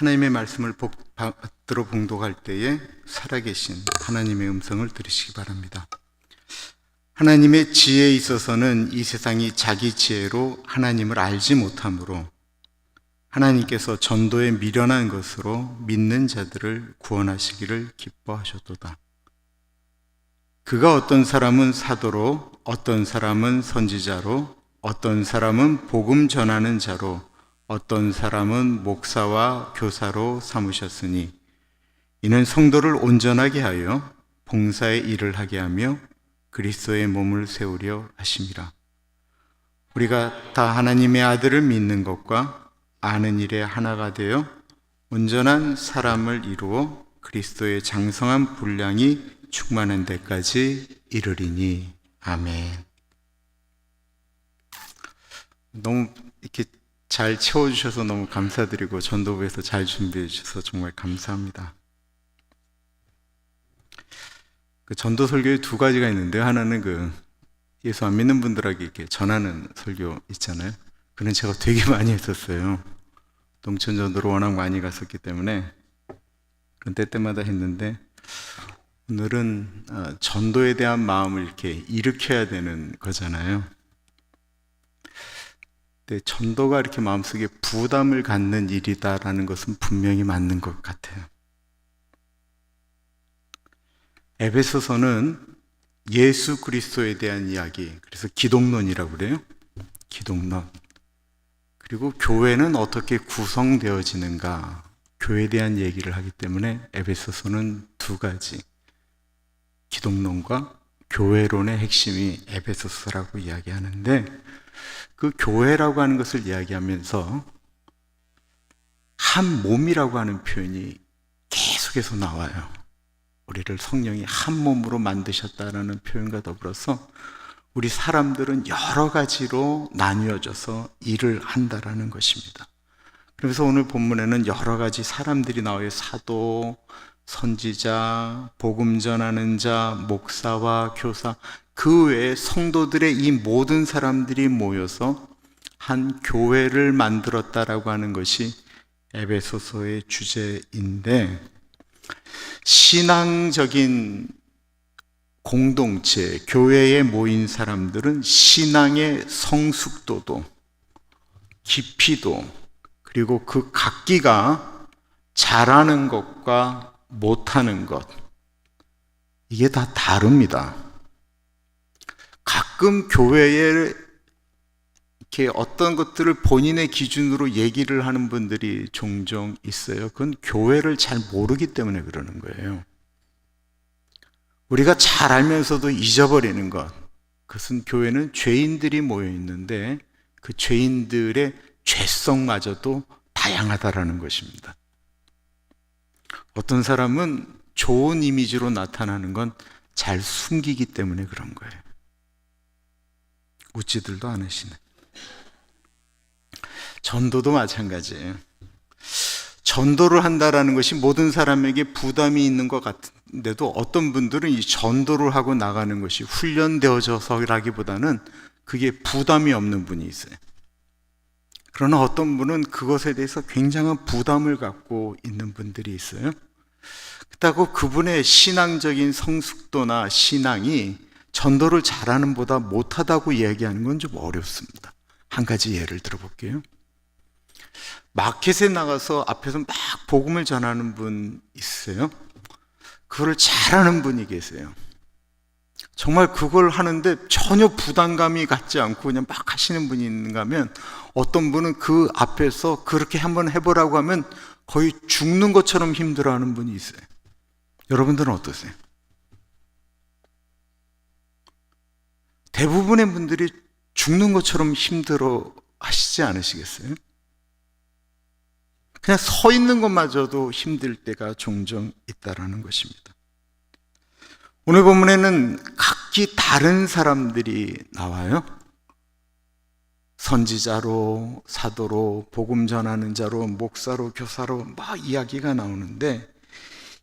하나님의 말씀을 받들어 봉독할 때에 살아계신 하나님의 음성을 들으시기 바랍니다. 하나님의 지혜에 있어서는 이 세상이 자기 지혜로 하나님을 알지 못하므로 하나님께서 전도에 미련한 것으로 믿는 자들을 구원하시기를 기뻐하셨도다. 그가 어떤 사람은 사도로, 어떤 사람은 선지자로, 어떤 사람은 복음 전하는 자로, 어떤 사람은 목사와 교사로 삼으셨으니 이는 성도를 온전하게 하여 봉사의 일을 하게 하며 그리스도의 몸을 세우려 하심이라. 우리가 다 하나님의 아들을 믿는 것과 아는 일에 하나가 되어 온전한 사람을 이루어 그리스도의 장성한 분량이 충만한 데까지 이르리니. 아멘. 너무 이렇게 잘 채워주셔서 너무 감사드리고 전도부에서 잘 준비해 주셔서 정말 감사합니다. 그 전도 설교에 두 가지가 있는데요. 하나는 예수 안 믿는 분들에게 이렇게 전하는 설교 있잖아요. 그는 제가 되게 많이 했었어요. 농촌 전도로 워낙 많이 갔었기 때문에 그런 때마다 했는데, 오늘은 전도에 대한 마음을 이렇게 일으켜야 되는 거잖아요. 근데 전도가 이렇게 마음속에 부담을 갖는 일이다라는 것은 분명히 맞는 것 같아요. 에베소서는 예수 그리스도에 대한 이야기, 그래서 기독론이라고 그래요. 기독론. 그리고 교회는 어떻게 구성되어지는가, 교회에 대한 얘기를 하기 때문에 에베소서는 두 가지, 기독론과 교회론의 핵심이 에베소서라고 이야기하는데, 그 교회라고 하는 것을 이야기하면서 한 몸이라고 하는 표현이 계속해서 나와요. 우리를 성령이 한 몸으로 만드셨다라는 표현과 더불어서 우리 사람들은 여러 가지로 나뉘어져서 일을 한다라는 것입니다. 그래서 오늘 본문에는 여러 가지 사람들이 나와요. 사도, 선지자, 복음 전하는 자, 목사와 교사, 그 외에 성도들의 이 모든 사람들이 모여서 한 교회를 만들었다라고 하는 것이 에베소서의 주제인데, 신앙적인 공동체, 교회에 모인 사람들은 신앙의 성숙도도, 깊이도, 그리고 그 각기가 잘하는 것과 못하는 것, 이게 다 다릅니다. 가끔 교회에 이렇게 어떤 것들을 본인의 기준으로 얘기를 하는 분들이 종종 있어요. 그건 교회를 잘 모르기 때문에 그러는 거예요. 우리가 잘 알면서도 잊어버리는 것, 그것은 교회는 죄인들이 모여 있는데 그 죄인들의 죄성마저도 다양하다라는 것입니다. 어떤 사람은 좋은 이미지로 나타나는 건 잘 숨기기 때문에 그런 거예요. 웃지들도 않으시네. 전도도 마찬가지예요. 전도를 한다라는 것이 모든 사람에게 부담이 있는 것 같은데도 어떤 분들은 이 전도를 하고 나가는 것이 훈련되어져서라기보다는 그게 부담이 없는 분이 있어요. 그러나 어떤 분은 그것에 대해서 굉장한 부담을 갖고 있는 분들이 있어요. 그렇다고 그분의 신앙적인 성숙도나 신앙이 전도를 잘하는 보다 못하다고 이야기하는 건 좀 어렵습니다. 한 가지 예를 들어볼게요. 마켓에 나가서 앞에서 막 복음을 전하는 분 있어요. 그걸 잘하는 분이 계세요. 정말 그걸 하는데 전혀 부담감이 갖지 않고 그냥 막 하시는 분이 있는가 하면, 어떤 분은 그 앞에서 그렇게 한번 해보라고 하면 거의 죽는 것처럼 힘들어하는 분이 있어요. 여러분들은 어떠세요? 대부분의 분들이 죽는 것처럼 힘들어 하시지 않으시겠어요? 그냥 서 있는 것마저도 힘들 때가 종종 있다라는 것입니다. 오늘 본문에는 각기 다른 사람들이 나와요. 선지자로, 사도로, 복음 전하는 자로, 목사로, 교사로 막 이야기가 나오는데,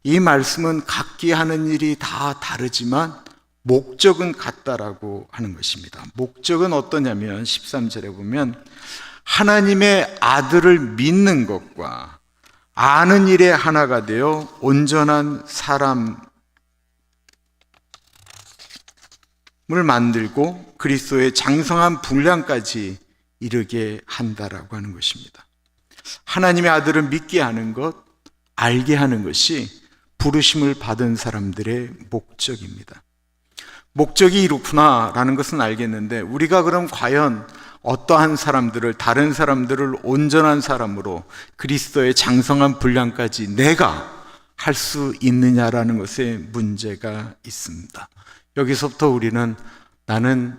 이 말씀은 각기 하는 일이 다 다르지만 목적은 같다라고 하는 것입니다. 목적은 어떠냐면 13절에 보면 하나님의 아들을 믿는 것과 아는 일에 하나가 되어 온전한 사람을 만들고 그리스도의 장성한 분량까지 이르게 한다라고 하는 것입니다. 하나님의 아들을 믿게 하는 것, 알게 하는 것이 부르심을 받은 사람들의 목적입니다. 목적이 이렇구나라는 것은 알겠는데, 우리가 그럼 과연 어떠한 사람들을, 다른 사람들을 온전한 사람으로 그리스도의 장성한 분량까지 내가 할 수 있느냐라는 것에 문제가 있습니다. 여기서부터 우리는 나는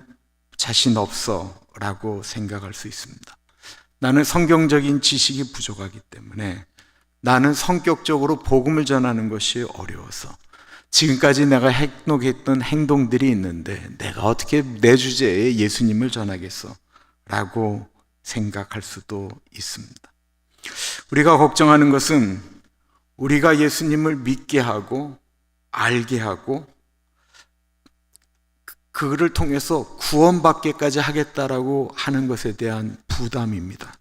자신 없어 라고 생각할 수 있습니다. 나는 성경적인 지식이 부족하기 때문에, 나는 성격적으로 복음을 전하는 것이 어려워서, 지금까지 내가 행동했던 행동들이 있는데 내가 어떻게 내 주제에 예수님을 전하겠어 라고 생각할 수도 있습니다. 우리가 걱정하는 것은 우리가 예수님을 믿게 하고 알게 하고 그를 통해서 구원받게까지 하겠다라고 하는 것에 대한 부담입니다.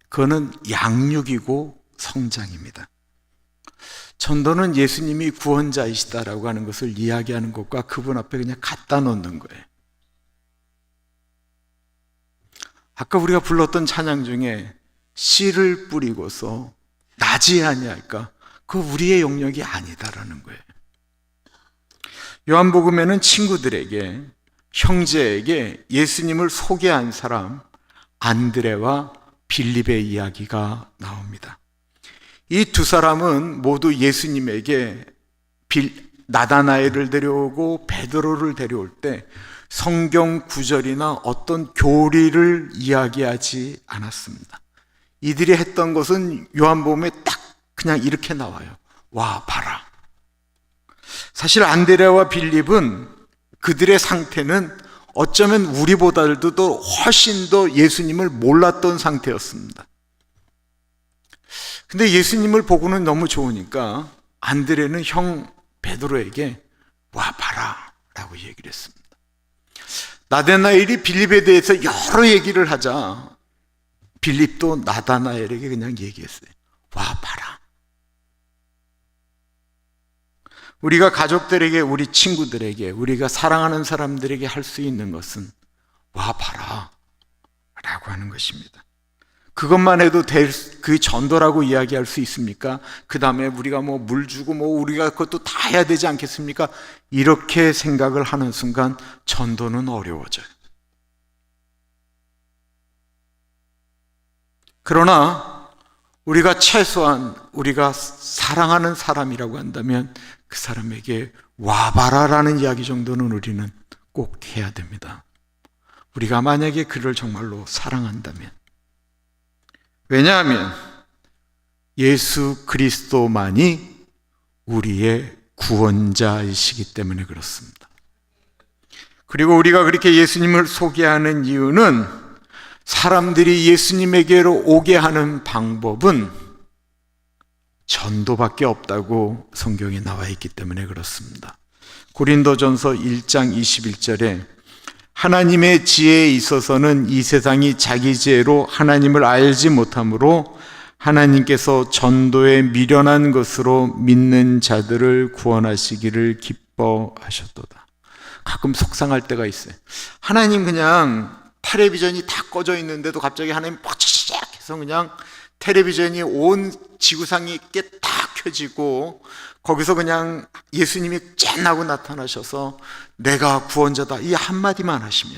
그거는 양육이고 성장입니다. 전도는 예수님이 구원자이시다라고 하는 것을 이야기하는 것과 그분 앞에 그냥 갖다 놓는 거예요. 아까 우리가 불렀던 찬양 중에 씨를 뿌리고서 나지 아니할까? 그거 우리의 영역이 아니다라는 거예요. 요한복음에는 친구들에게, 형제에게 예수님을 소개한 사람 안드레와 빌립의 이야기가 나옵니다. 이 두 사람은 모두 예수님에게 나다나엘을 데려오고 베드로를 데려올 때 성경 구절이나 어떤 교리를 이야기하지 않았습니다. 이들이 했던 것은 요한복음에 딱 그냥 이렇게 나와요. 와 봐라. 사실 안드레와 빌립은 그들의 상태는 어쩌면 우리보다도 훨씬 더 예수님을 몰랐던 상태였습니다. 근데 예수님을 보고는 너무 좋으니까 안드레는 형 베드로에게 와 봐라 라고 얘기를 했습니다. 나다나엘이 빌립에 대해서 여러 얘기를 하자 빌립도 나다나엘에게 그냥 얘기했어요. 와 봐라. 우리가 가족들에게, 우리 친구들에게, 우리가 사랑하는 사람들에게 할 수 있는 것은 와 봐라 라고 하는 것입니다. 그것만 해도 그 전도라고 이야기할 수 있습니까? 그 다음에 우리가 물 주고 우리가 그것도 다 해야 되지 않겠습니까? 이렇게 생각을 하는 순간 전도는 어려워져요. 그러나 우리가 최소한 우리가 사랑하는 사람이라고 한다면 그 사람에게 와봐라라는 이야기 정도는 우리는 꼭 해야 됩니다. 우리가 만약에 그를 정말로 사랑한다면. 왜냐하면 예수 그리스도만이 우리의 구원자이시기 때문에 그렇습니다. 그리고 우리가 그렇게 예수님을 소개하는 이유는 사람들이 예수님에게로 오게 하는 방법은 전도밖에 없다고 성경에 나와 있기 때문에 그렇습니다. 고린도전서 1장 21절에 하나님의 지혜에 있어서는 이 세상이 자기 지혜로 하나님을 알지 못하므로 하나님께서 전도에 미련한 것으로 믿는 자들을 구원하시기를 기뻐하셨도다. 가끔 속상할 때가 있어요. 하나님 그냥 텔레비전이 다 꺼져 있는데도 갑자기 하나님 빡치작 해서 그냥 텔레비전이 온 지구상에 딱 켜지고 거기서 그냥 예수님이 짠하고 나타나셔서 내가 구원자다 이 한마디만 하시면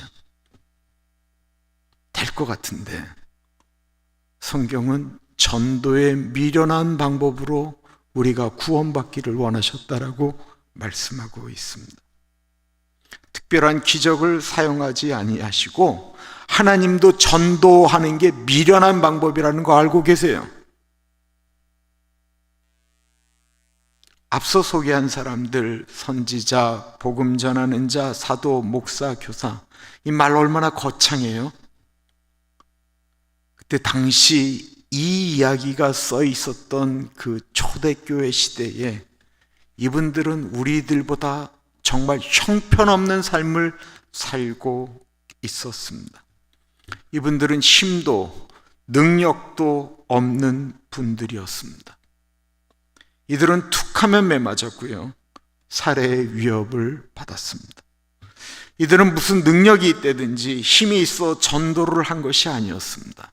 될 것 같은데 성경은 전도의 미련한 방법으로 우리가 구원받기를 원하셨다라고 말씀하고 있습니다. 특별한 기적을 사용하지 아니하시고 하나님도 전도하는 게 미련한 방법이라는 거 알고 계세요. 앞서 소개한 사람들, 선지자, 복음 전하는 자, 사도, 목사, 교사, 이 말 얼마나 거창해요. 그때 당시 이 이야기가 써 있었던 그 초대교회 시대에 이분들은 우리들보다 정말 형편없는 삶을 살고 있었습니다. 이분들은 힘도 능력도 없는 분들이었습니다. 이들은 툭하면 매맞았고요, 살해의 위협을 받았습니다. 이들은 무슨 능력이 있다든지 힘이 있어 전도를 한 것이 아니었습니다.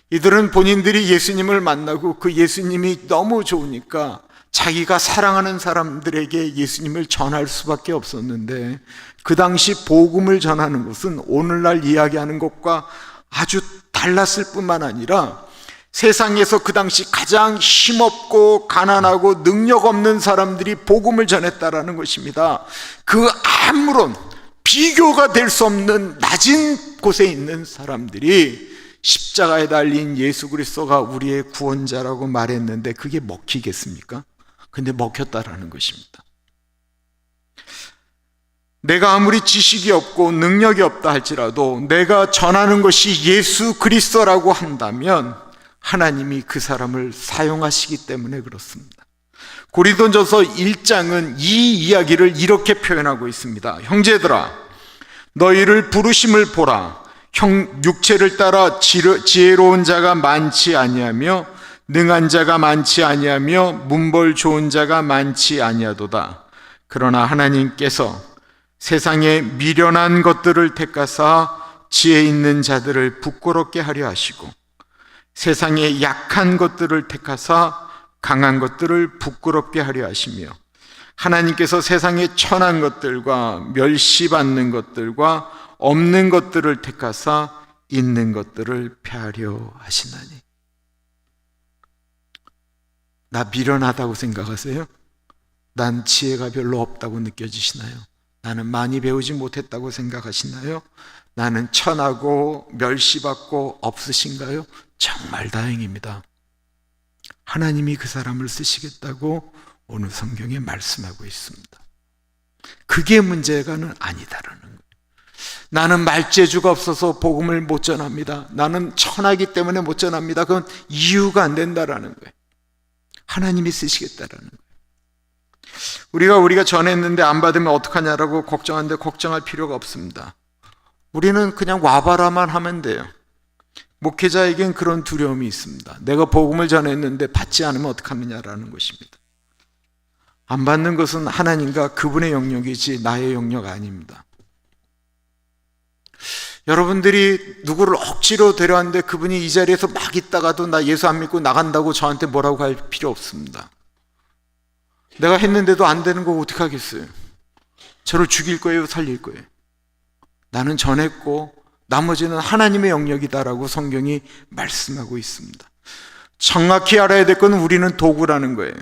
이들은 본인들이 예수님을 만나고 그 예수님이 너무 좋으니까 자기가 사랑하는 사람들에게 예수님을 전할 수밖에 없었는데, 그 당시 복음을 전하는 것은 오늘날 이야기하는 것과 아주 달랐을 뿐만 아니라 세상에서 그 당시 가장 힘없고 가난하고 능력 없는 사람들이 복음을 전했다라는 것입니다. 그 아무런 비교가 될 수 없는 낮은 곳에 있는 사람들이 십자가에 달린 예수 그리스도가 우리의 구원자라고 말했는데 그게 먹히겠습니까? 근데 먹혔다라는 것입니다. 내가 아무리 지식이 없고 능력이 없다 할지라도 내가 전하는 것이 예수 그리스도라고 한다면 하나님이 그 사람을 사용하시기 때문에 그렇습니다. 고린도전서 1장은 이 이야기를 이렇게 표현하고 있습니다. 형제들아, 너희를 부르심을 보라. 육체를 따라 지혜로운 자가 많지 아니하며 능한 자가 많지 아니하며 문벌 좋은 자가 많지 아니하도다. 그러나 하나님께서 세상에 미련한 것들을 택하사 지혜 있는 자들을 부끄럽게 하려 하시고 세상에 약한 것들을 택하사 강한 것들을 부끄럽게 하려 하시며 하나님께서 세상에 천한 것들과 멸시받는 것들과 없는 것들을 택하사 있는 것들을 폐하려 하시나니. 나 미련하다고 생각하세요? 난 지혜가 별로 없다고 느껴지시나요? 나는 많이 배우지 못했다고 생각하시나요? 나는 천하고 멸시받고 없으신가요? 정말 다행입니다. 하나님이 그 사람을 쓰시겠다고 오늘 성경에 말씀하고 있습니다. 그게 문제가는 아니다라는 거예요. 나는 말재주가 없어서 복음을 못 전합니다. 나는 천하기 때문에 못 전합니다. 그건 이유가 안 된다라는 거예요. 하나님이 쓰시겠다라는 거예요. 우리가 전했는데 안 받으면 어떡하냐라고 걱정하는데 걱정할 필요가 없습니다. 우리는 그냥 와봐라만 하면 돼요. 목회자에겐 그런 두려움이 있습니다. 내가 복음을 전했는데 받지 않으면 어떡하느냐라는 것입니다. 안 받는 것은 하나님과 그분의 영역이지 나의 영역 아닙니다. 여러분들이 누구를 억지로 데려왔는데 그분이 이 자리에서 막 있다가도 나 예수 안 믿고 나간다고 저한테 뭐라고 할 필요 없습니다. 내가 했는데도 안 되는 거 어떻게 하겠어요? 저를 죽일 거예요, 살릴 거예요? 나는 전했고 나머지는 하나님의 영역이다라고 성경이 말씀하고 있습니다. 정확히 알아야 될 건 우리는 도구라는 거예요.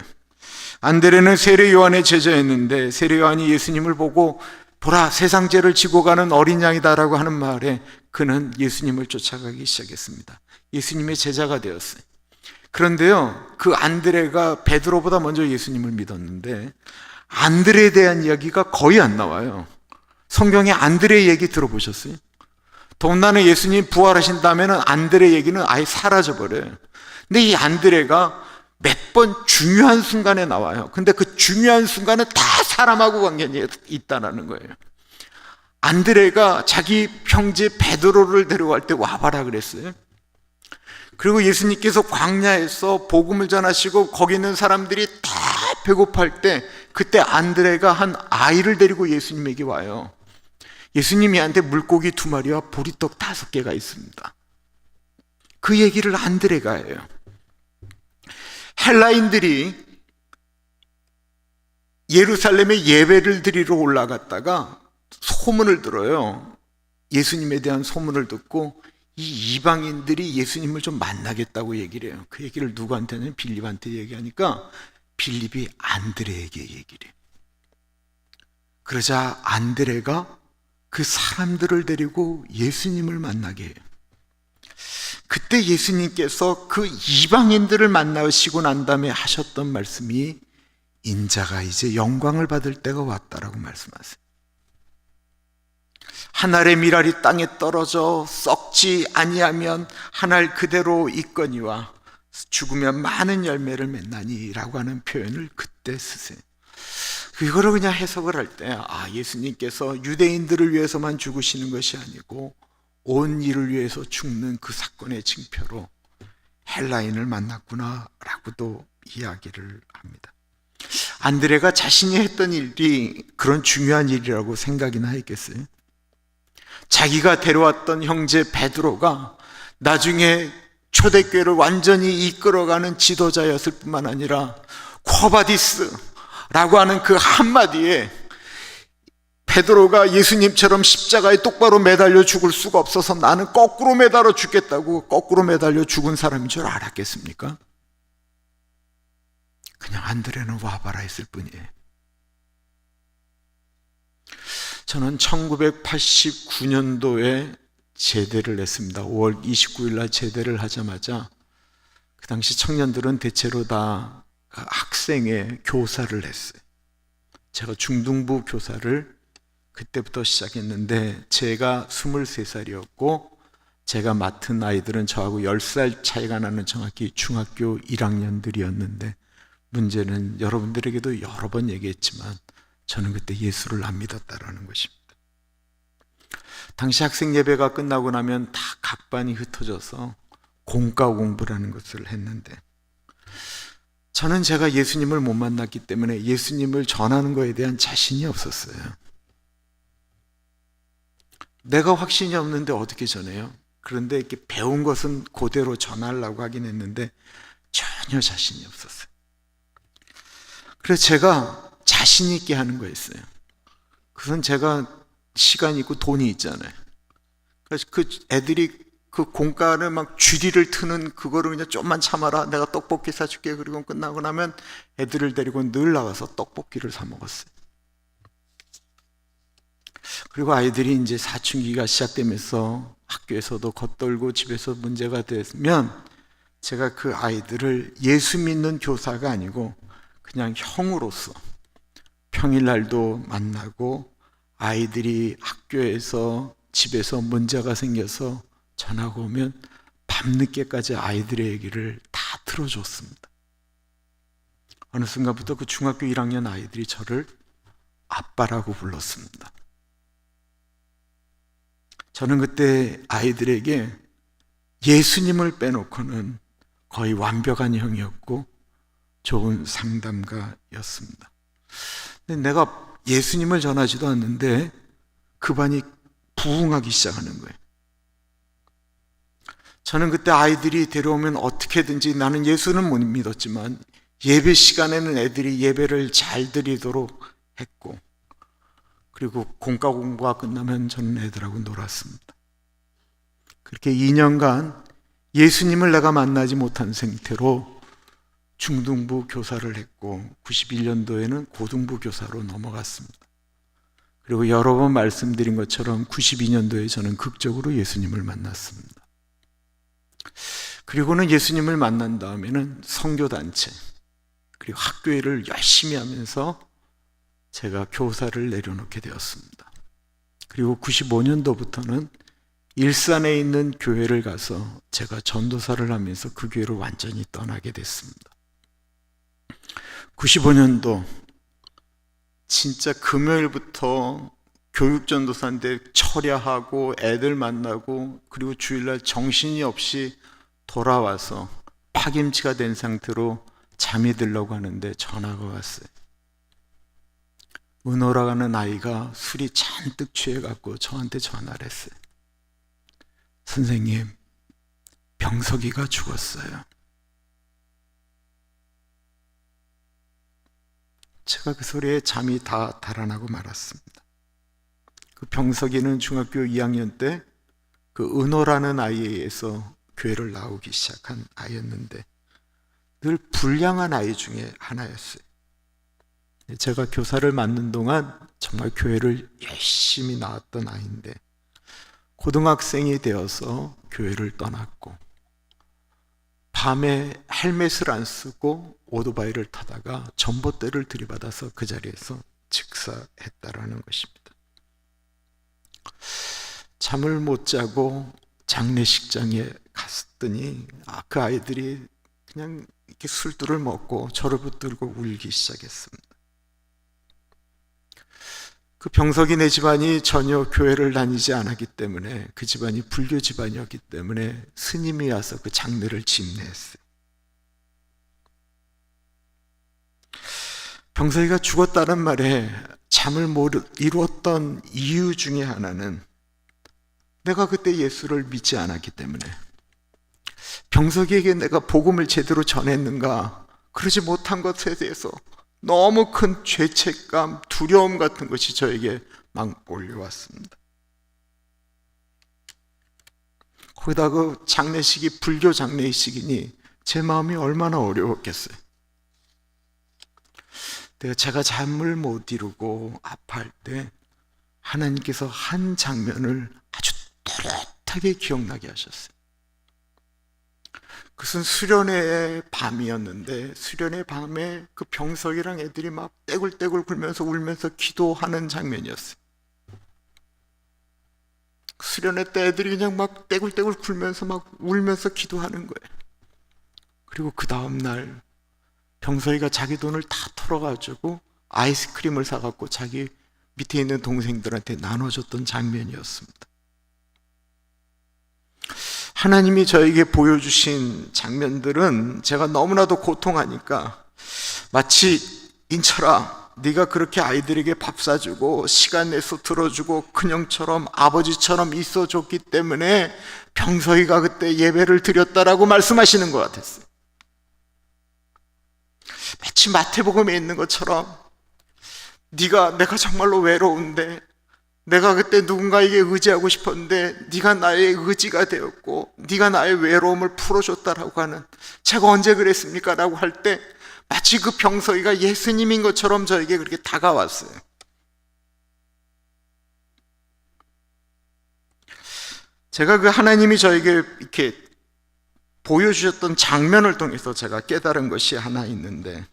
안드레는 세례 요한의 제자였는데 세례 요한이 예수님을 보고 보라, 세상 죄를 지고 가는 어린 양이다라고 하는 말에 그는 예수님을 쫓아가기 시작했습니다. 예수님의 제자가 되었어요. 그런데요, 그 안드레가 베드로보다 먼저 예수님을 믿었는데 안드레에 대한 이야기가 거의 안 나와요. 성경에 안드레 얘기 들어보셨어요? 더군다나 예수님 부활하신 다음에는 안드레 얘기는 아예 사라져버려요. 근데 이 안드레가 몇 번 중요한 순간에 나와요. 근데 그 중요한 순간은 다 사람하고 관계가 있다는 거예요. 안드레가 자기 형제 베드로를 데려갈 때 와봐라 그랬어요. 그리고 예수님께서 광야에서 복음을 전하시고 거기 있는 사람들이 다 배고파할 때 그때 안드레가 한 아이를 데리고 예수님에게 와요. 예수님이한테 물고기 2마리와 보리떡 5개가 있습니다. 그 얘기를 안드레가 해요. 헬라인들이 예루살렘에 예배를 드리러 올라갔다가 소문을 들어요. 예수님에 대한 소문을 듣고 이 이방인들이 예수님을 좀 만나겠다고 얘기를 해요. 그 얘기를 누구한테는 빌립한테 얘기하니까 빌립이 안드레에게 얘기를 해요. 그러자 안드레가 그 사람들을 데리고 예수님을 만나게 해요. 그때 예수님께서 그 이방인들을 만나시고 난 다음에 하셨던 말씀이 인자가 이제 영광을 받을 때가 왔다라고 말씀하세요. 한 알의 밀알이 땅에 떨어져 썩지 아니하면 한 알 그대로 있거니와 죽으면 많은 열매를 맺나니라고 하는 표현을 그때 쓰세요. 이거를 그냥 해석을 할 때 예수님께서 유대인들을 위해서만 죽으시는 것이 아니고 온 일을 위해서 죽는 그 사건의 징표로 헬라인을 만났구나 라고도 이야기를 합니다. 안드레가 자신이 했던 일이 그런 중요한 일이라고 생각이나 했겠어요? 자기가 데려왔던 형제 베드로가 나중에 초대교회를 완전히 이끌어가는 지도자였을 뿐만 아니라 쿼바디스라고 하는 그 한마디에 베드로가 예수님처럼 십자가에 똑바로 매달려 죽을 수가 없어서 나는 거꾸로 매달려 죽겠다고 거꾸로 매달려 죽은 사람인 줄 알았겠습니까? 그냥 안드레는 와봐라 했을 뿐이에요. 저는 1989년도에 제대를 했습니다. 5월 29일 날 제대를 하자마자 그 당시 청년들은 대체로 다 학생의 교사를 했어요. 제가 중등부 교사를 그때부터 시작했는데 제가 23살이었고 제가 맡은 아이들은 저하고 10살 차이가 나는 정확히 중학교 1학년들이었는데 문제는 여러분들에게도 여러 번 얘기했지만 저는 그때 예수를 안 믿었다라는 것입니다. 당시 학생 예배가 끝나고 나면 다 각 반이 흩어져서 공과 공부라는 것을 했는데 저는 제가 예수님을 못 만났기 때문에 예수님을 전하는 것에 대한 자신이 없었어요. 내가 확신이 없는데 어떻게 전해요? 그런데 이렇게 배운 것은 그대로 전하려고 하긴 했는데 전혀 자신이 없었어요. 그래서 제가 자신 있게 하는 거였어요. 그건 제가 시간이 있고 돈이 있잖아요. 그래서 그 애들이 그 공과를 막 쥐리를 트는 그거를 그냥 좀만 참아라. 내가 떡볶이 사줄게. 그리고 끝나고 나면 애들을 데리고 늘 나가서 떡볶이를 사 먹었어요. 그리고 아이들이 이제 사춘기가 시작되면서 학교에서도 겉돌고 집에서 문제가 되면 제가 그 아이들을 예수 믿는 교사가 아니고 그냥 형으로서 평일날도 만나고 아이들이 학교에서 집에서 문제가 생겨서 전화가 오면 밤늦게까지 아이들의 얘기를 다 들어줬습니다. 어느 순간부터 그 중학교 1학년 아이들이 저를 아빠라고 불렀습니다. 저는 그때 아이들에게 예수님을 빼놓고는 거의 완벽한 형이었고 좋은 상담가였습니다. 근데 내가 예수님을 전하지도 않는데 그 반이 부흥하기 시작하는 거예요. 저는 그때 아이들이 데려오면 어떻게든지 나는 예수는 못 믿었지만 예배 시간에는 애들이 예배를 잘 드리도록 했고 그리고 공과 공부가 끝나면 저는 애들하고 놀았습니다. 그렇게 2년간 예수님을 내가 만나지 못한 상태로 중등부 교사를 했고 91년도에는 고등부 교사로 넘어갔습니다. 그리고 여러 번 말씀드린 것처럼 92년도에 저는 극적으로 예수님을 만났습니다. 그리고는 예수님을 만난 다음에는 선교단체 그리고 학교일을 열심히 하면서 제가 교사를 내려놓게 되었습니다. 그리고 95년도부터는 일산에 있는 교회를 가서 제가 전도사를 하면서 그 교회를 완전히 떠나게 됐습니다. 95년도 진짜 금요일부터 교육전도사인데 철야하고 애들 만나고 그리고 주일날 정신이 없이 돌아와서 파김치가 된 상태로 잠이 들려고 하는데 전화가 왔어요. 은호라는 아이가 술이 잔뜩 취해갖고 저한테 전화를 했어요. 선생님, 병석이가 죽었어요. 제가 그 소리에 잠이 다 달아나고 말았습니다. 그 병석이는 중학교 2학년 때 그 은호라는 아이에 의해서 교회를 나오기 시작한 아이였는데 늘 불량한 아이 중에 하나였어요. 제가 교사를 맡는 동안 정말 교회를 열심히 나왔던 아이인데 고등학생이 되어서 교회를 떠났고 밤에 헬멧을 안 쓰고 오토바이를 타다가 전봇대를 들이받아서 그 자리에서 즉사했다라는 것입니다. 잠을 못 자고 장례식장에 갔더니 그 아이들이 그냥 이렇게 술들을 먹고 저를 붙들고 울기 시작했습니다. 그 병석이네 집안이 전혀 교회를 다니지 않았기 때문에, 그 집안이 불교 집안이었기 때문에 스님이 와서 그 장례를 집례했어요. 병석이가 죽었다는 말에 잠을 못 이루었던 이유 중에 하나는 내가 그때 예수를 믿지 않았기 때문에, 병석이에게 내가 복음을 제대로 전했는가, 그러지 못한 것에 대해서 너무 큰 죄책감, 두려움 같은 것이 저에게 막 몰려왔습니다. 거기다 그 장례식이 불교 장례식이니 제 마음이 얼마나 어려웠겠어요. 제가 잠을 못 이루고 아파할 때 하나님께서 한 장면을 아주 또렷하게 기억나게 하셨어요. 그것은 수련회 밤이었는데, 수련회 밤에 그 병석이랑 애들이 막 떼굴떼굴 굴면서 울면서 기도하는 장면이었어요. 수련회 때 애들이 그냥 막 떼굴떼굴 굴면서 막 울면서 기도하는 거예요. 그리고 그 다음날 병석이가 자기 돈을 다 털어가지고 아이스크림을 사갖고 자기 밑에 있는 동생들한테 나눠줬던 장면이었습니다. 하나님이 저에게 보여주신 장면들은 제가 너무나도 고통하니까, 마치 인철아, 네가 그렇게 아이들에게 밥 사주고 시간 내서 들어주고 큰형처럼 아버지처럼 있어줬기 때문에 병석이가 그때 예배를 드렸다라고 말씀하시는 것 같았어요. 마치 마태복음에 있는 것처럼 내가 정말로 외로운데, 내가 그때 누군가에게 의지하고 싶었는데 네가 나의 의지가 되었고 네가 나의 외로움을 풀어줬다라고 하는, 제가 언제 그랬습니까? 라고 할 때 마치 그 병석이가 예수님인 것처럼 저에게 그렇게 다가왔어요. 제가 그 하나님이 저에게 이렇게 보여주셨던 장면을 통해서 제가 깨달은 것이 하나 있는데,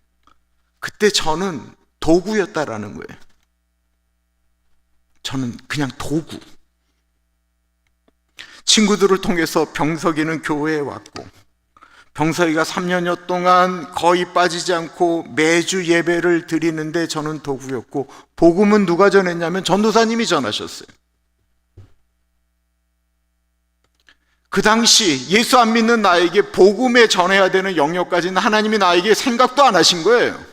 그때 저는 도구였다라는 거예요. 저는 그냥 도구. 친구들을 통해서 병석이는 교회에 왔고, 병석이가 3년여 동안 거의 빠지지 않고 매주 예배를 드리는데 저는 도구였고, 복음은 누가 전했냐면 전도사님이 전하셨어요. 그 당시 예수 안 믿는 나에게 복음에 전해야 되는 영역까지는 하나님이 나에게 생각도 안 하신 거예요.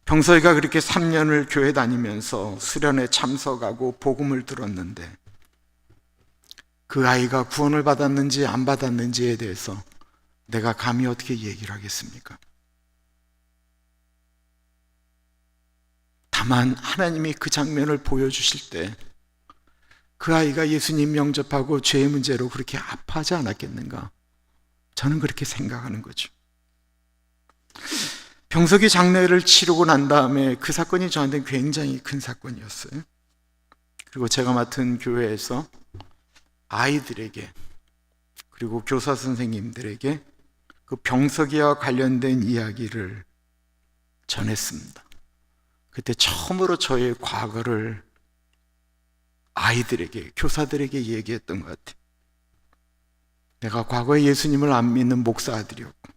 병석이가 그렇게 3년을 교회 다니면서 수련회 참석하고 복음을 들었는데, 그 아이가 구원을 받았는지 안 받았는지에 대해서 내가 감히 어떻게 얘기를 하겠습니까? 다만 하나님이 그 장면을 보여주실 때 그 아이가 예수님 영접하고 죄의 문제로 그렇게 아파하지 않았겠는가, 저는 그렇게 생각하는 거죠. 병석이 장례를 치르고 난 다음에 그 사건이 저한테는 굉장히 큰 사건이었어요. 그리고 제가 맡은 교회에서 아이들에게, 그리고 교사 선생님들에게 그 병석이와 관련된 이야기를 전했습니다. 그때 처음으로 저의 과거를 아이들에게, 교사들에게 얘기했던 것 같아요. 내가 과거에 예수님을 안 믿는 목사 아들이었고,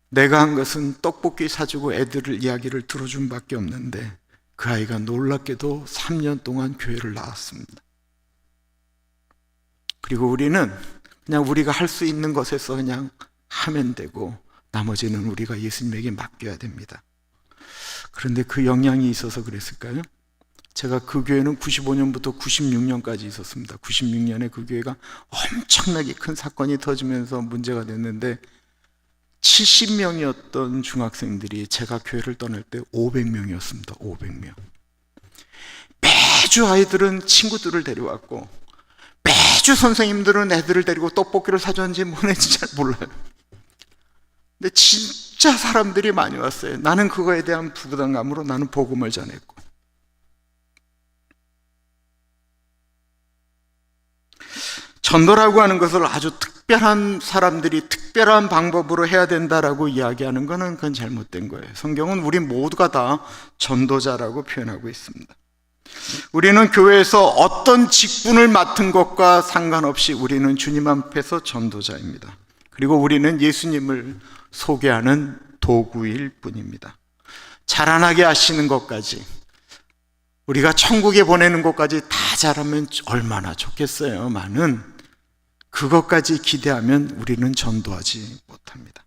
내가 한 것은 떡볶이 사주고 애들을 이야기를 들어준 밖에 없는데, 그 아이가 놀랍게도 3년 동안 교회를 나왔습니다. 그리고 우리는 그냥 우리가 할 수 있는 것에서 그냥 하면 되고 나머지는 우리가 예수님에게 맡겨야 됩니다. 그런데 그 영향이 있어서 그랬을까요? 제가 그 교회는 95년부터 96년까지 있었습니다. 96년에 그 교회가 엄청나게 큰 사건이 터지면서 문제가 됐는데, 70명이었던 중학생들이 제가 교회를 떠날 때 500명이었습니다. 500명. 매주 아이들은 친구들을 데려왔고, 매주 선생님들은 애들을 데리고 떡볶이를 사줬는지 뭐는지 잘 몰라요. 근데 진짜 사람들이 많이 왔어요. 나는 그거에 대한 부담감으로 나는 복음을 전했고, 전도라고 하는 것을 아주 특별한 사람들이 특별한 방법으로 해야 된다라고 이야기하는 것은 그건 잘못된 거예요. 성경은 우리 모두가 다 전도자라고 표현하고 있습니다. 우리는 교회에서 어떤 직분을 맡은 것과 상관없이 우리는 주님 앞에서 전도자입니다. 그리고 우리는 예수님을 소개하는 도구일 뿐입니다. 자라나게 하시는 것까지, 우리가 천국에 보내는 것까지 다 잘하면 얼마나 좋겠어요만은 그것까지 기대하면 우리는 전도하지 못합니다.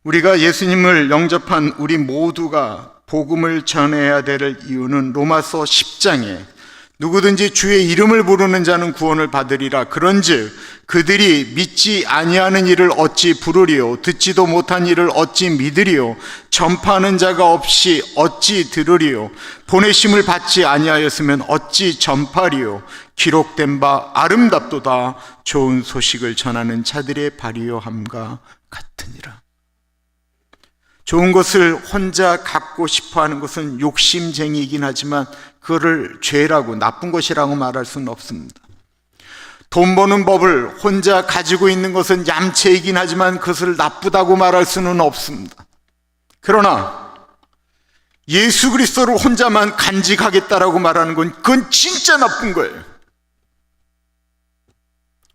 우리가 예수님을 영접한 우리 모두가 복음을 전해야 될 이유는 로마서 10장에 누구든지 주의 이름을 부르는 자는 구원을 받으리라. 그런즉 그들이 믿지 아니하는 일을 어찌 부르리요, 듣지도 못한 일을 어찌 믿으리요, 전파하는 자가 없이 어찌 들으리요, 보내심을 받지 아니하였으면 어찌 전파리요. 기록된 바 아름답도다 좋은 소식을 전하는 자들의 발이요 함과 같으니라. 좋은 것을 혼자 갖고 싶어하는 것은 욕심쟁이이긴 하지만 그거를 죄라고, 나쁜 것이라고 말할 수는 없습니다. 돈 버는 법을 혼자 가지고 있는 것은 얌체이긴 하지만 그것을 나쁘다고 말할 수는 없습니다. 그러나 예수 그리스도를 혼자만 간직하겠다라고 말하는 건 그건 진짜 나쁜 거예요.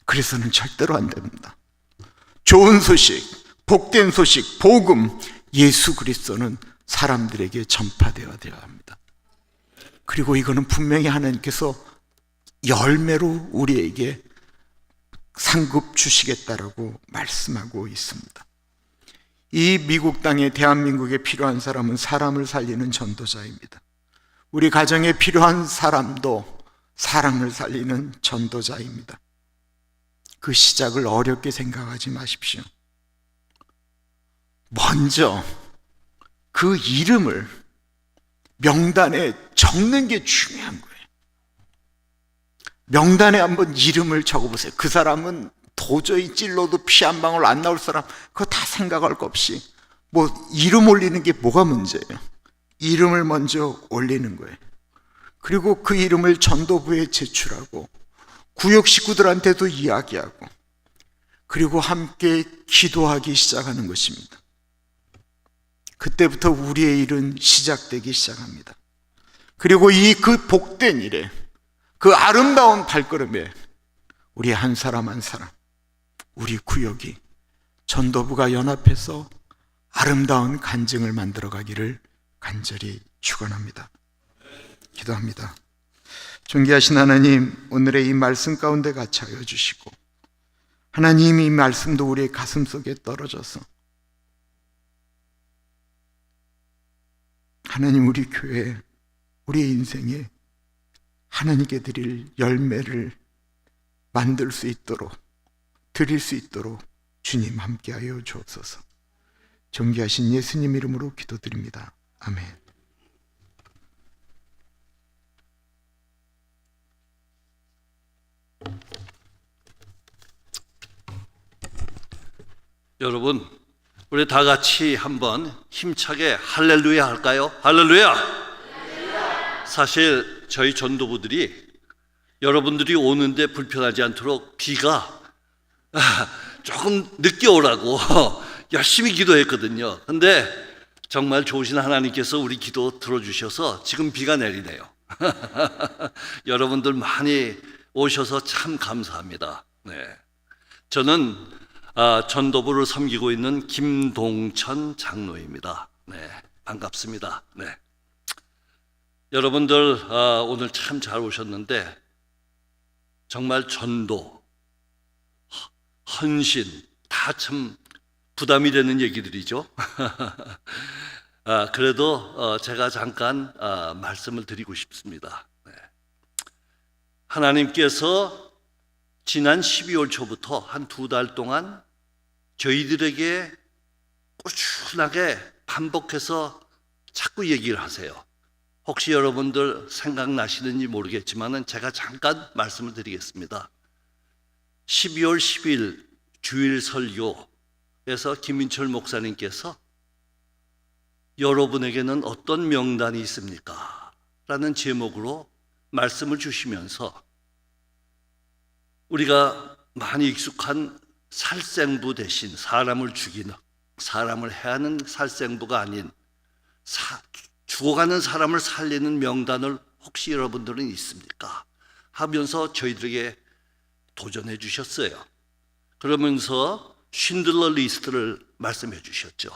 그래서는 절대로 안 됩니다. 좋은 소식, 복된 소식, 복음, 예수 그리스도는 사람들에게 전파되어야 합니다. 그리고 이거는 분명히 하나님께서 열매로 우리에게 상급 주시겠다라고 말씀하고 있습니다. 이 미국 땅에, 대한민국에 필요한 사람은 사람을 살리는 전도자입니다. 우리 가정에 필요한 사람도 사람을 살리는 전도자입니다. 그 시작을 어렵게 생각하지 마십시오. 먼저 그 이름을 명단에 적는 게 중요한 거예요. 명단에 한번 이름을 적어보세요. 그 사람은 도저히 찔러도 피 한 방울 안 나올 사람, 그거 다 생각할 거 없이 뭐 이름 올리는 게 뭐가 문제예요? 이름을 먼저 올리는 거예요. 그리고 그 이름을 전도부에 제출하고 구역 식구들한테도 이야기하고, 그리고 함께 기도하기 시작하는 것입니다. 그때부터 우리의 일은 시작되기 시작합니다. 그리고 그 복된 일에, 그 아름다운 발걸음에 우리 한 사람 한 사람, 우리 구역이, 전도부가 연합해서 아름다운 간증을 만들어가기를 간절히 축원합니다. 기도합니다. 존귀하신 하나님, 오늘의 이 말씀 가운데 같이 하여 주시고, 하나님 이 말씀도 우리의 가슴 속에 떨어져서 하나님 우리 교회, 우리의 인생에 하나님께 드릴 열매를 만들 수 있도록, 드릴 수 있도록 주님 함께하여 주옵소서. 존귀하신 예수님 이름으로 기도드립니다. 아멘. 여러분, 우리 다 같이 한번 힘차게 할렐루야 할까요? 할렐루야! 사실 저희 전도부들이 여러분들이 오는데 불편하지 않도록 비가 조금 늦게 오라고 열심히 기도했거든요. 근데 정말 좋으신 하나님께서 우리 기도 들어주셔서 지금 비가 내리네요. 여러분들 많이 오셔서 참 감사합니다. 네. 저는 전도부를 섬기고 있는 김동천 장로입니다. 네, 반갑습니다. 네. 여러분들 오늘 참 잘 오셨는데 정말 전도, 헌신 다 참 부담이 되는 얘기들이죠. 그래도 제가 잠깐 말씀을 드리고 싶습니다. 네. 하나님께서 지난 12월 초부터 한 2달 동안 저희들에게 꾸준하게 반복해서 자꾸 얘기를 하세요. 혹시 여러분들 생각나시는지 모르겠지만 제가 잠깐 말씀을 드리겠습니다. 12월 10일 주일 설교에서 김민철 목사님께서 여러분에게는 어떤 명단이 있습니까? 라는 제목으로 말씀을 주시면서 우리가 많이 익숙한 살생부 대신 사람을 죽이는, 사람을 해하는 살생부가 아닌 죽어가는 사람을 살리는 명단을 혹시 여러분들은 있습니까? 하면서 저희들에게 도전해 주셨어요. 그러면서 쉰들러 리스트를 말씀해 주셨죠.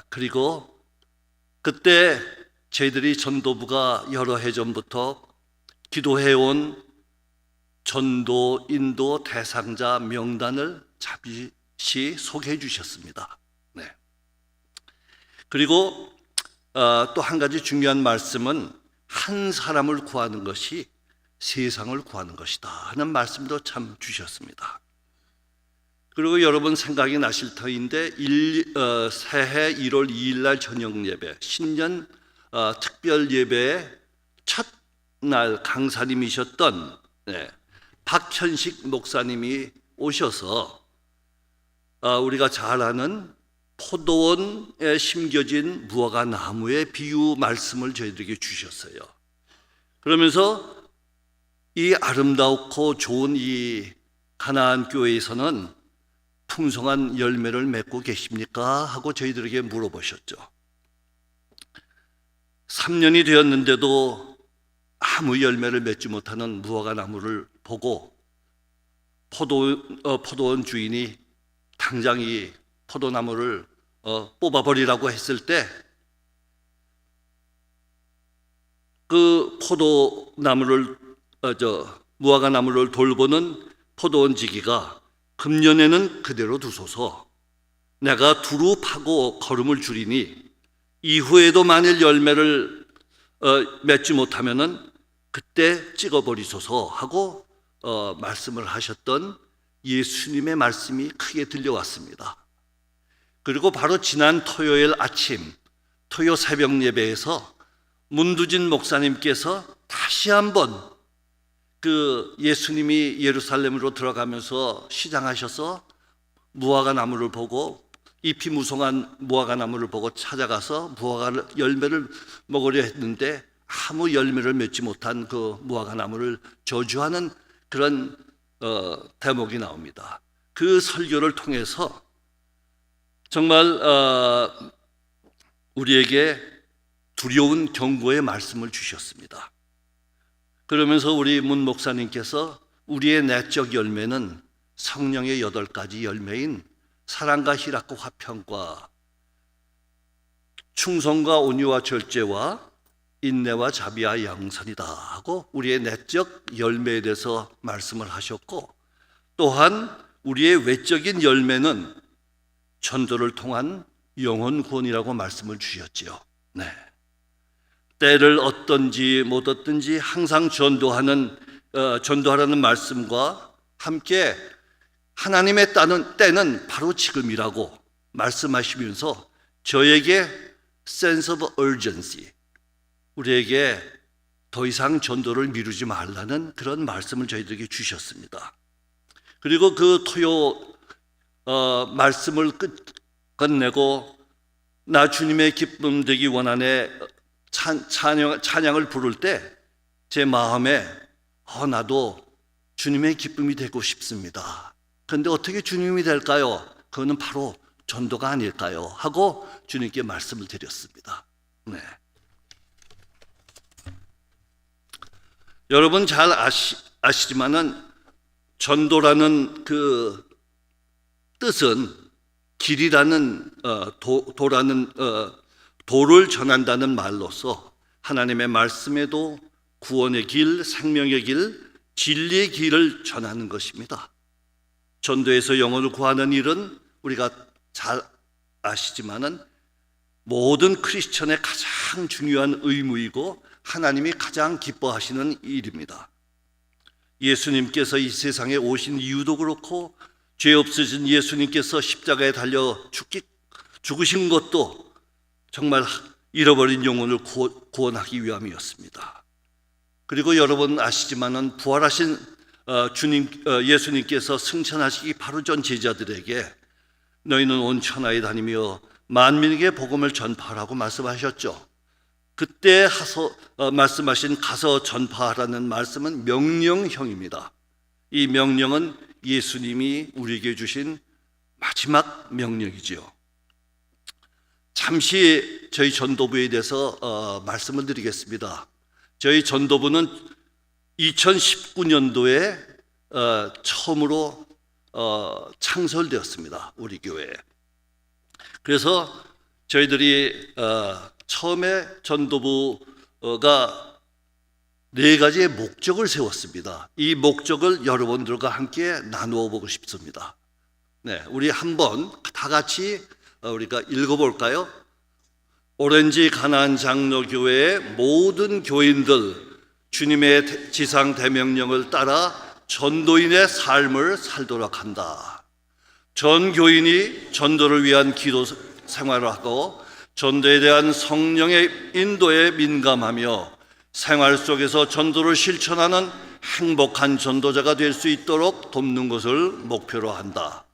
그리고 그때 저희들이 전도부가 여러 해 전부터 기도해온 전도 인도 대상자 명단을 잠시 소개해 주셨습니다. 네. 그리고 또 한 가지 중요한 말씀은 한 사람을 구하는 것이 세상을 구하는 것이다 하는 말씀도 참 주셨습니다. 그리고 여러분 생각이 나실 터인데 새해 1월 2일 날 저녁 예배, 신년 특별 예배의 첫날 강사님이셨던 박현식 목사님이 오셔서 우리가 잘 아는 포도원에 심겨진 무화과 나무의 비유 말씀을 저희들에게 주셨어요. 그러면서 이 아름답고 좋은 이 가나안 교회에서는 풍성한 열매를 맺고 계십니까? 하고 저희들에게 물어보셨죠. 3년이 되었는데도 아무 열매를 맺지 못하는 무화과 나무를 보고 포도원 주인이 당장 이 포도나무를 뽑아버리라고 했을 때 그 포도나무를 무화과 나무를 돌보는 포도원 지기가 금년에는 그대로 두소서, 내가 두루 파고 거름을 줄이니 이후에도 만일 열매를 맺지 못하면은 그때 찍어버리소서 하고 말씀을 하셨던 예수님의 말씀이 크게 들려왔습니다. 그리고 바로 지난 토요일 아침 토요 새벽 예배에서 문두진 목사님께서 다시 한번 그 예수님이 예루살렘으로 들어가면서 시장하셔서 무화과 나무를 보고 잎이 무성한 무화과 나무를 보고 찾아가서 무화과 열매를 먹으려 했는데 아무 열매를 맺지 못한 그 무화과 나무를 저주하는 그런 대목이 나옵니다. 그 설교를 통해서 정말 우리에게 두려운 경고의 말씀을 주셨습니다. 그러면서 우리 문 목사님께서 우리의 내적 열매는 성령의 8가지 열매인 사랑과 희락과 화평과 충성과 온유와 절제와 인내와 자비와 양선이다 하고 우리의 내적 열매에 대해서 말씀을 하셨고, 또한 우리의 외적인 열매는 전도를 통한 영혼 구원이라고 말씀을 주셨지요. 네. 때를 얻든지 못 얻든지 항상 전도하라는 말씀과 함께 하나님의 때는 바로 지금이라고 말씀하시면서 저에게 sense of urgency, 우리에게 더 이상 전도를 미루지 말라는 그런 말씀을 저희들에게 주셨습니다. 그리고 그 토요 말씀을 끝내고 나 주님의 기쁨 되기 원하네 찬양을 부를 때 제 마음에 나도 주님의 기쁨이 되고 싶습니다. 그런데 어떻게 주님이 될까요? 그거는 바로 전도가 아닐까요? 하고 주님께 말씀을 드렸습니다. 네. 여러분 잘 아시지만은 전도라는 그 뜻은 길이라는 도를 전한다는 말로서 하나님의 말씀에도 구원의 길, 생명의 길, 진리의 길을 전하는 것입니다. 전도에서 영혼을 구하는 일은 우리가 잘 아시지만은 모든 크리스천의 가장 중요한 의무이고 하나님이 가장 기뻐하시는 일입니다. 예수님께서 이 세상에 오신 이유도 그렇고 죄 없으신 예수님께서 십자가에 달려 죽으신 것도 정말 잃어버린 영혼을 구원하기 위함이었습니다. 그리고 여러분 아시지만은 부활하신 예수님께서 승천하시기 바로 전 제자들에게 너희는 온 천하에 다니며 만민에게 복음을 전파하라고 말씀하셨죠. 그때 말씀하신 가서 전파하라는 말씀은 명령형입니다. 이 명령은 예수님이 우리에게 주신 마지막 명령이지요. 잠시 저희 전도부에 대해서 말씀을 드리겠습니다. 저희 전도부는 2019년도에 처음으로 창설되었습니다. 우리 교회에. 그래서 저희들이 처음에 전도부가 4가지의 목적을 세웠습니다. 이 목적을 여러분들과 함께 나누어 보고 싶습니다. 네, 우리 한번 다 같이 우리가 읽어볼까요? 오렌지 가나안 장로교회의 모든 교인들, 주님의 지상 대명령을 따라 전도인의 삶을 살도록 한다. 전 교인이 전도를 위한 기도 생활을 하고 전도에 대한 성령의 인도에 민감하며 생활 속에서 전도를 실천하는 행복한 전도자가 될 수 있도록 돕는 것을 목표로 한다.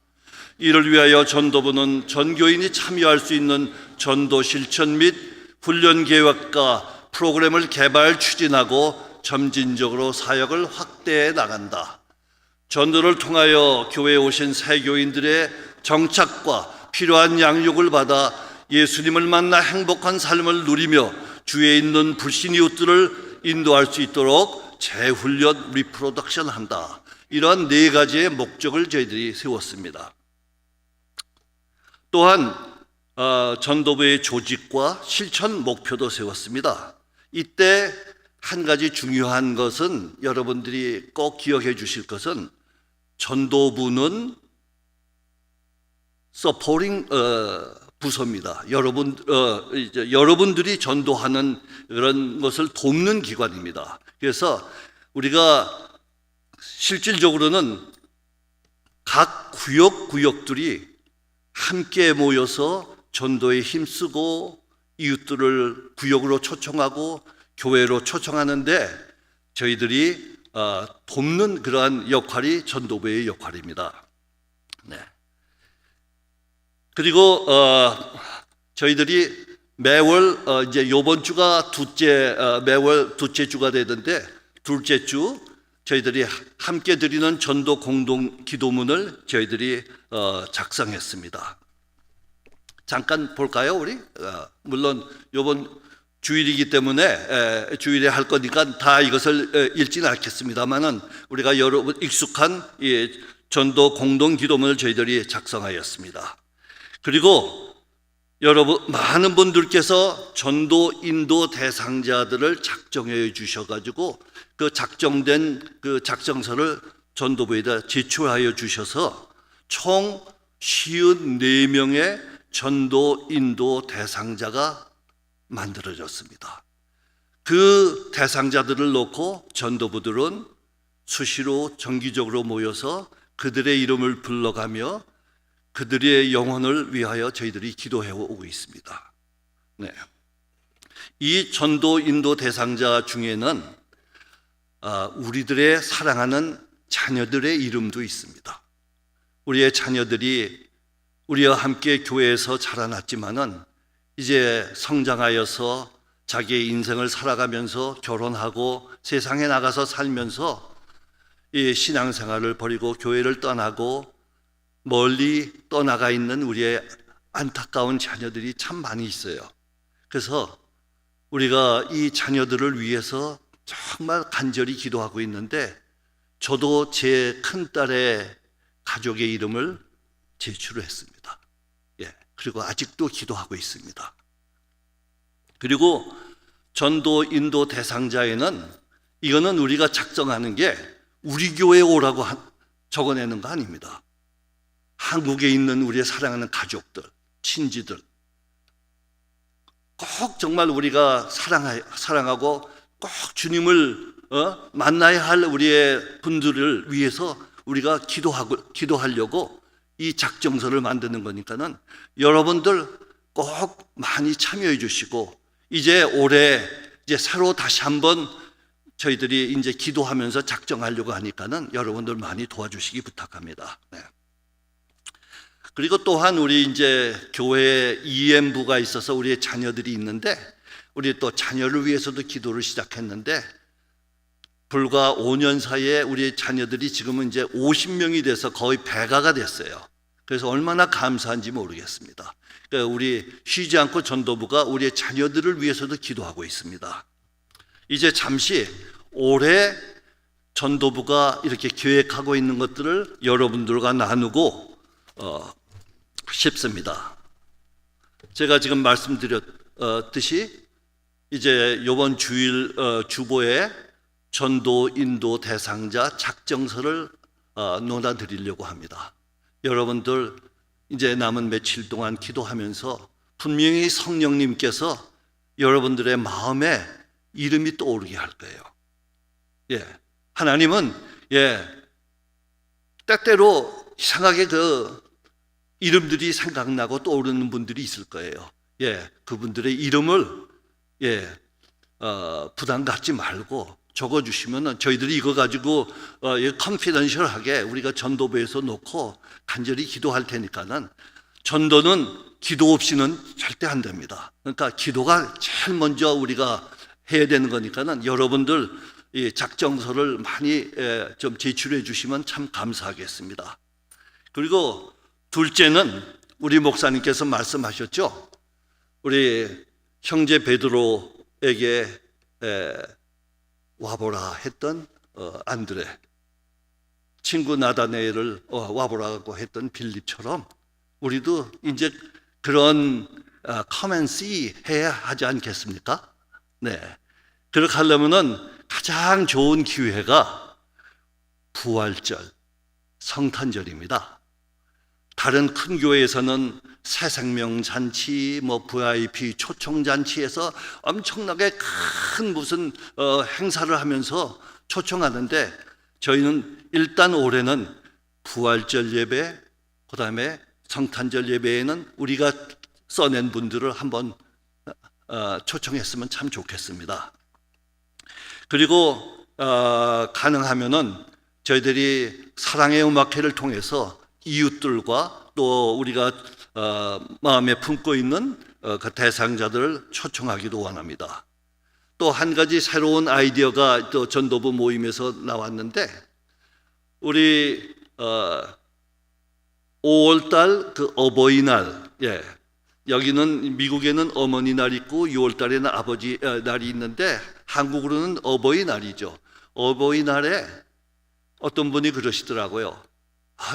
이를 위하여 전도부는 전교인이 참여할 수 있는 전도 실천 및 훈련 계획과 프로그램을 개발 추진하고 점진적으로 사역을 확대해 나간다. 전도를 통하여 교회에 오신 새 교인들의 정착과 필요한 양육을 받아 예수님을 만나 행복한 삶을 누리며 주위에 있는 불신 이웃들을 인도할 수 있도록 재훈련, 리프로덕션 한다. 이러한 4가지의 목적을 저희들이 세웠습니다. 또한 전도부의 조직과 실천 목표도 세웠습니다. 이때 한 가지 중요한 것은 여러분들이 꼭 기억해 주실 것은 전도부는 서포팅 부서입니다. 여러분들이 전도하는 그런 것을 돕는 기관입니다. 그래서 우리가 실질적으로는 각 구역들이 함께 모여서 전도에 힘쓰고 이웃들을 구역으로 초청하고 교회로 초청하는데 저희들이 돕는 그러한 역할이 전도부의 역할입니다. 네. 그리고 저희들이 매월 이제 이번 주가 매월 둘째 주가 되던데 둘째 주 저희들이 함께 드리는 전도 공동 기도문을 저희들이 작성했습니다. 잠깐 볼까요, 우리? 물론 이번 주일이기 때문에 주일에 할 거니까 다 이것을 읽지는 않겠습니다만은 우리가 여러분 익숙한 이 전도 공동 기도문을 저희들이 작성하였습니다. 그리고 여러분 많은 분들께서 전도 인도 대상자들을 작정해 주셔가지고 그 작정된 그 작정서를 전도부에다 제출하여 주셔서 총 54명의 전도 인도 대상자가 만들어졌습니다. 그 대상자들을 놓고 전도부들은 수시로 정기적으로 모여서 그들의 이름을 불러가며 그들의 영혼을 위하여 저희들이 기도해 오고 있습니다. 네. 이 전도 인도 대상자 중에는 우리들의 사랑하는 자녀들의 이름도 있습니다. 우리의 자녀들이 우리와 함께 교회에서 자라났지만은 이제 성장하여서 자기의 인생을 살아가면서 결혼하고 세상에 나가서 살면서 이 신앙생활을 버리고 교회를 떠나고 멀리 떠나가 있는 우리의 안타까운 자녀들이 참 많이 있어요. 그래서 우리가 이 자녀들을 위해서 정말 간절히 기도하고 있는데 저도 제 큰딸의 가족의 이름을 제출을 했습니다. 예, 그리고 아직도 기도하고 있습니다. 그리고 전도 인도 대상자에는 이거는 우리가 작성하는 게 우리 교회에 오라고 적어내는 거 아닙니다. 한국에 있는 우리의 사랑하는 가족들, 친지들 꼭 정말 우리가 사랑하고 꼭 주님을 만나야 할 우리의 분들을 위해서 우리가 기도하려고 이 작정서를 만드는 거니까는 여러분들 꼭 많이 참여해 주시고 이제 올해 이제 새로 다시 한번 저희들이 이제 기도하면서 작정하려고 하니까는 여러분들 많이 도와주시기 부탁합니다. 네. 그리고 또한 우리 이제 교회에 EM부가 있어서 우리의 자녀들이 있는데 우리 또 자녀를 위해서도 기도를 시작했는데 불과 5년 사이에 우리 자녀들이 지금은 이제 50명이 돼서 거의 배가가 됐어요. 그래서 얼마나 감사한지 모르겠습니다. 그러니까 우리 쉬지 않고 전도부가 우리의 자녀들을 위해서도 기도하고 있습니다. 이제 잠시 올해 전도부가 이렇게 계획하고 있는 것들을 여러분들과 나누고 싶습니다. 제가 지금 말씀드렸듯이 이제 이번 주일 주보에 전도 인도 대상자 작정서를 논하드리려고 합니다. 여러분들 이제 남은 며칠 동안 기도하면서 분명히 성령님께서 여러분들의 마음에 이름이 떠오르게 할 거예요. 예, 하나님은 때때로 이상하게 그 이름들이 생각나고 떠오르는 분들이 있을 거예요. 그분들의 이름을 부담 갖지 말고 적어주시면 저희들이 이거 가지고 컨피던셜하게 우리가 전도부에서 놓고 간절히 기도할 테니까는, 전도는 기도 없이는 절대 안 됩니다. 그러니까 기도가 제일 먼저 우리가 해야 되는 거니까는 여러분들 이 작정서를 많이 좀 제출해 주시면 참 감사하겠습니다. 그리고 둘째는 우리 목사님께서 말씀하셨죠. 우리 형제 베드로에게 와보라 했던 안드레, 친구 나다네엘을 와보라고 했던 빌립처럼 우리도 이제 그런 come and see 해야 하지 않겠습니까? 네. 그렇게 하려면은 가장 좋은 기회가 부활절, 성탄절입니다. 다른 큰 교회에서는 새생명 잔치, VIP 초청 잔치에서 엄청나게 큰 무슨 행사를 하면서 초청하는데, 저희는 일단 올해는 부활절 예배, 그 다음에 성탄절 예배에는 우리가 써낸 분들을 한번 초청했으면 참 좋겠습니다. 그리고 가능하면은 저희들이 사랑의 음악회를 통해서 이웃들과 또 우리가 마음에 품고 있는 그 대상자들을 초청하기도 원합니다. 또 한 가지 새로운 아이디어가 또 전도부 모임에서 나왔는데, 우리 5월달 그 어버이날, 여기는 미국에는 어머니 날 있고 6월달에는 아버지 날이 있는데 한국으로는 어버이날이죠. 어버이날에 어떤 분이 그러시더라고요.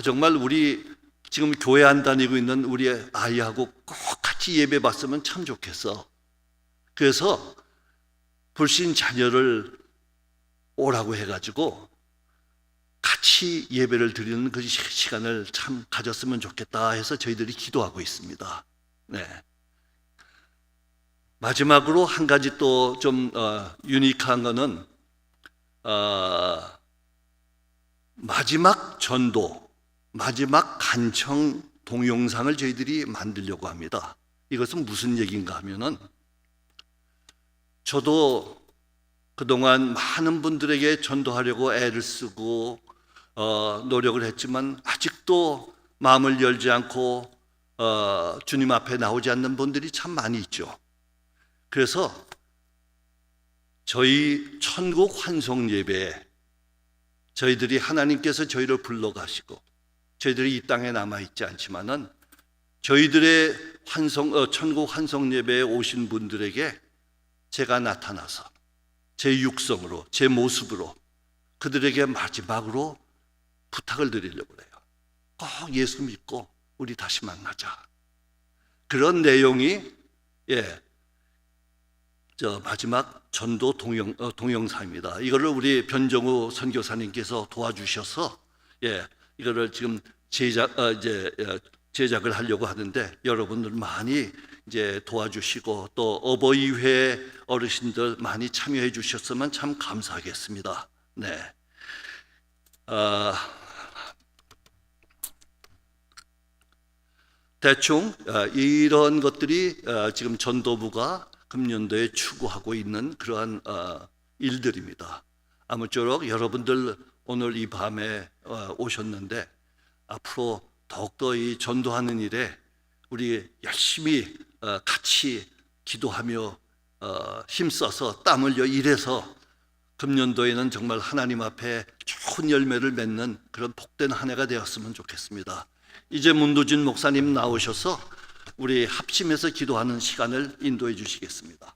정말 우리 지금 교회 안 다니고 있는 우리 아이하고 꼭 같이 예배 봤으면 참 좋겠어. 그래서 불신 자녀를 오라고 해가지고 같이 예배를 드리는 그 시간을 참 가졌으면 좋겠다 해서 저희들이 기도하고 있습니다. 네. 마지막으로 한 가지 또 좀 유니크한 거는 마지막 전도, 마지막 간청 동영상을 저희들이 만들려고 합니다. 이것은 무슨 얘기인가 하면은, 저도 그동안 많은 분들에게 전도하려고 애를 쓰고 노력을 했지만 아직도 마음을 열지 않고 주님 앞에 나오지 않는 분들이 참 많이 있죠. 그래서 저희 천국 환송 예배에 저희들이 하나님께서 저희를 불러가시고 저희들이 이 땅에 남아있지 않지만은 저희들의 천국 환송 예배에 오신 분들에게 제가 나타나서 제 육성으로, 제 모습으로 그들에게 마지막으로 부탁을 드리려고 해요. 꼭 예수 믿고 우리 다시 만나자. 그런 내용이 저 마지막 전도 동영상입니다. 이거를 우리 변정우 선교사님께서 도와주셔서 이거를 지금 제작을 하려고 하는데, 여러분들 많이 이제 도와주시고 또 어버이회 어르신들 많이 참여해 주셨으면 참 감사하겠습니다. 네. 대충 이런 것들이 지금 전도부가 금년도에 추구하고 있는 그러한 일들입니다. 아무쪼록 여러분들 오늘 이 밤에 오셨는데 앞으로 더욱더 이 전도하는 일에 우리 열심히 같이 기도하며 힘써서 땀 흘려 일해서 금년도에는 정말 하나님 앞에 좋은 열매를 맺는 그런 복된 한 해가 되었으면 좋겠습니다. 이제 문두진 목사님 나오셔서 우리 합심해서 기도하는 시간을 인도해 주시겠습니다.